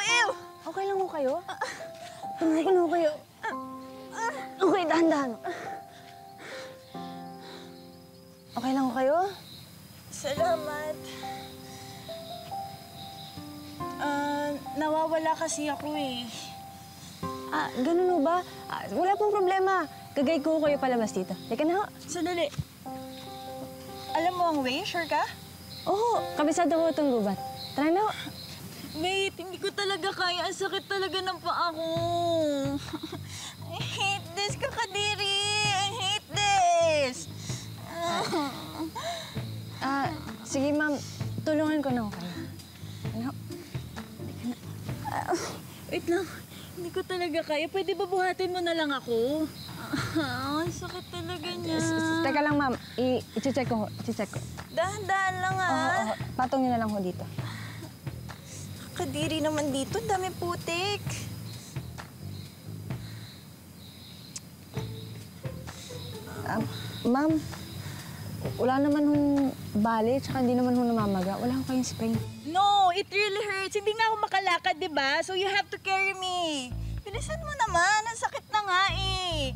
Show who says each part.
Speaker 1: Ew!
Speaker 2: Okay lang ho kayo? Okay lang ho kayo? Okay, dahan-dahan. Okay lang ho kayo?
Speaker 1: Salamat. Nawawala kasi ako eh.
Speaker 2: Ganun ho ba? Wala pong problema. Gagay ko kayo palabas dito. Teka na ho.
Speaker 1: Sandali. Alam mo ang way? Sure ka?
Speaker 2: Oo, kabisado ko itong gubat. Tara na ho.
Speaker 1: Wait, hindi ko talaga kaya. Ang sakit talaga ng paa ko. I hate this, Kakadiri. I hate this.
Speaker 2: Sige ma'am, tulungan ko na ho kayo. Ano?
Speaker 1: Wait lang. Hindi ko talaga kaya. Pwede ba buhatin mo na lang ako? Ang sakit talaga niya.
Speaker 2: Teka lang ma'am, i-check ko ho. I-check ko.
Speaker 1: Dahan-dahan lang ah.
Speaker 2: Patong niyo na lang ho dito.
Speaker 1: Kadiri naman dito. Dami putik.
Speaker 2: Ma'am, wala naman hong bali, tsaka hindi naman hong namamaga. Wala ho kayong sprain.
Speaker 1: No, it really hurts. Hindi nga ako makalakad, di ba? So you have to carry me. Bilisan mo naman. Ang sakit na nga eh.